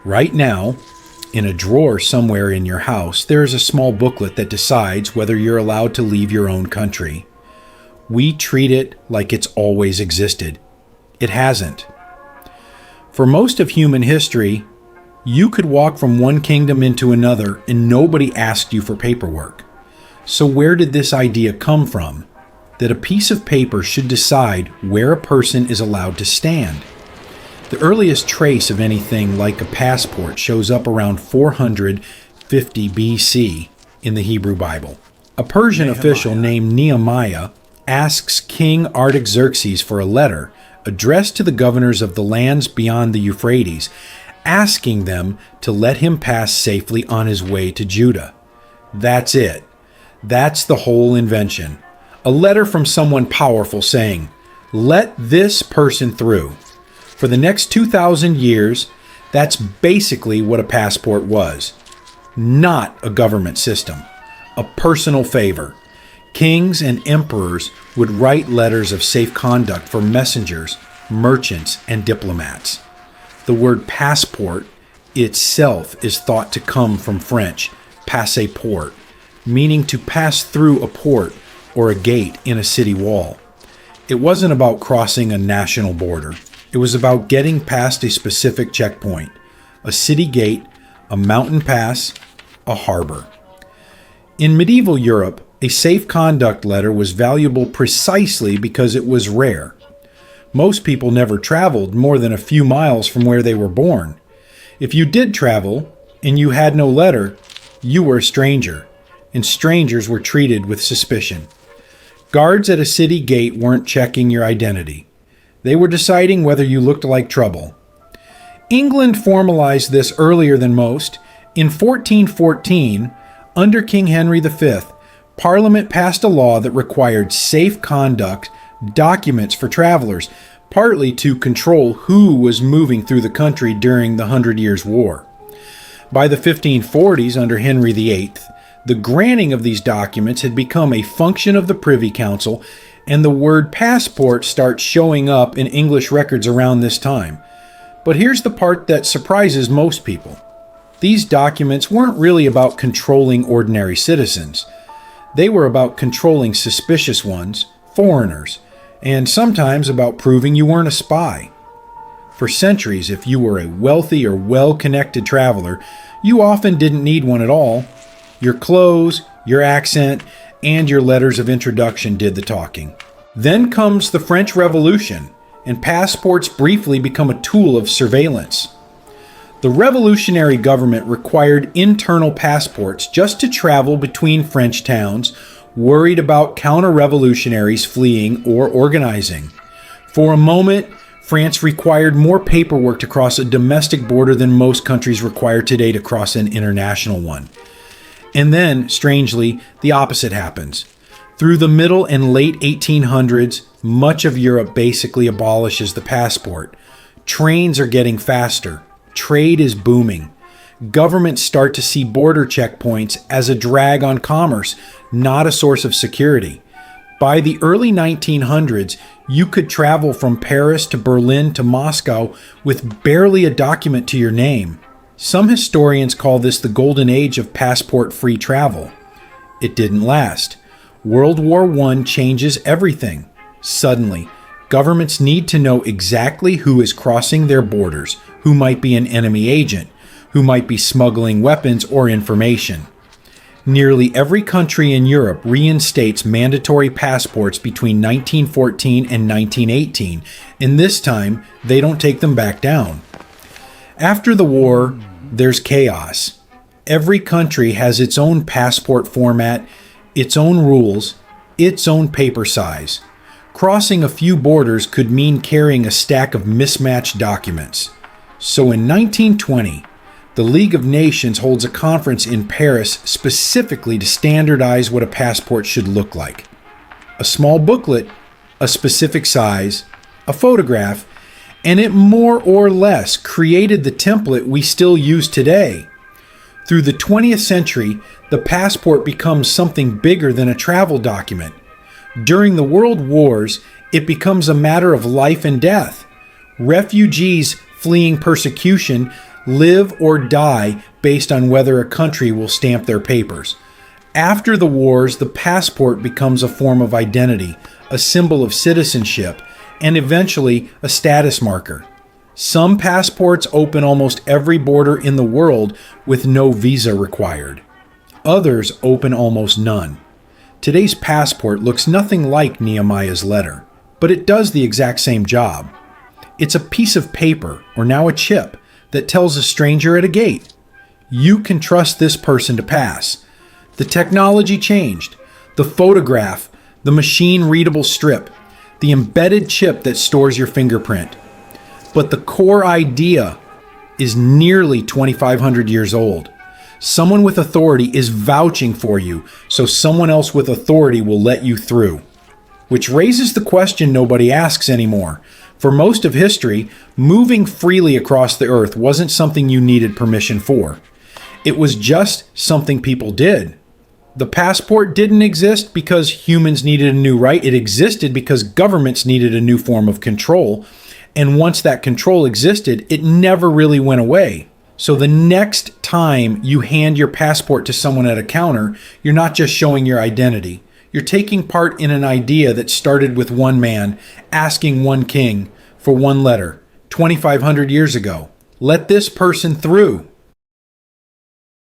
Right now, in a drawer somewhere in your house, there is a small booklet that decides whether you're allowed to leave your own country. We treat it like it's always existed. It hasn't. For most of human history, you could walk from one kingdom into another and nobody asked you for paperwork. So where did this idea come from? That a piece of paper should decide where a person is allowed to stand. The earliest trace of anything like a passport shows up around 450 BC in the Hebrew Bible. A Persian official named Nehemiah asks King Artaxerxes for a letter addressed to the governors of the lands beyond the Euphrates, asking them to let him pass safely on his way to Judah. That's it. That's the whole invention. A letter from someone powerful saying, "Let this person through." For the next 2,000 years, that's basically what a passport was. Not a government system. A personal favor. Kings and emperors would write letters of safe conduct for messengers, merchants, and diplomats. The word passport itself is thought to come from French, passeport, meaning to pass through a port or a gate in a city wall. It wasn't about crossing a national border. It was about getting past a specific checkpoint, a city gate, a mountain pass, a harbor. In medieval Europe, a safe conduct letter was valuable precisely because it was rare. Most people never traveled more than a few miles from where they were born. If you did travel and you had no letter, you were a stranger, and strangers were treated with suspicion. Guards at a city gate weren't checking your identity. They were deciding whether you looked like trouble. England formalized this earlier than most. In 1414, under King Henry V, Parliament passed a law that required safe conduct documents for travelers, partly to control who was moving through the country during the 100 Years' War. By the 1540s, under Henry VIII, the granting of these documents had become a function of the Privy Council, and the word passport starts showing up in English records around this time. But here's the part that surprises most people. These documents weren't really about controlling ordinary citizens. They were about controlling suspicious ones, foreigners, and sometimes about proving you weren't a spy. For centuries, if you were a wealthy or well-connected traveler, you often didn't need one at all. Your clothes, your accent, and your letters of introduction did the talking. Then comes the French Revolution, and passports briefly become a tool of surveillance. The revolutionary government required internal passports just to travel between French towns, worried about counter-revolutionaries fleeing or organizing. For a moment, France required more paperwork to cross a domestic border than most countries require today to cross an international one. And then, strangely, the opposite happens. Through the middle and late 1800s, much of Europe basically abolishes the passport. Trains are getting faster. Trade is booming. Governments start to see border checkpoints as a drag on commerce, not a source of security. By the early 1900s, you could travel from Paris to Berlin to Moscow with barely a document to your name. Some historians call this the golden age of passport-free travel. It didn't last. World War I changes everything. Suddenly, governments need to know exactly who is crossing their borders, who might be an enemy agent, who might be smuggling weapons or information. Nearly every country in Europe reinstates mandatory passports between 1914 and 1918, and this time they don't take them back down. After the war, there's chaos. Every country has its own passport format, its own rules, its own paper size. Crossing a few borders could mean carrying a stack of mismatched documents. So in 1920, the League of Nations holds a conference in Paris specifically to standardize what a passport should look like. A small booklet, a specific size, a photograph, and it more or less created the template we still use today. Through the 20th century, the passport becomes something bigger than a travel document. During the world wars, it becomes a matter of life and death. Refugees fleeing persecution live or die based on whether a country will stamp their papers. After the wars, the passport becomes a form of identity, a symbol of citizenship, and eventually a status marker. Some passports open almost every border in the world with no visa required. Others open almost none. Today's passport looks nothing like Nehemiah's letter, but it does the exact same job. It's a piece of paper, or now a chip, that tells a stranger at a gate, you can trust this person to pass. The technology changed. The photograph, the machine-readable strip, the embedded chip that stores your fingerprint. But the core idea is nearly 2,500 years old. Someone with authority is vouching for you, so someone else with authority will let you through. Which raises the question nobody asks anymore. For most of history, moving freely across the earth wasn't something you needed permission for. It was just something people did. The passport didn't exist because humans needed a new right. It existed because governments needed a new form of control. And once that control existed, it never really went away. So the next time you hand your passport to someone at a counter, you're not just showing your identity. You're taking part in an idea that started with one man asking one king for one letter 2,500 years ago. Let this person through.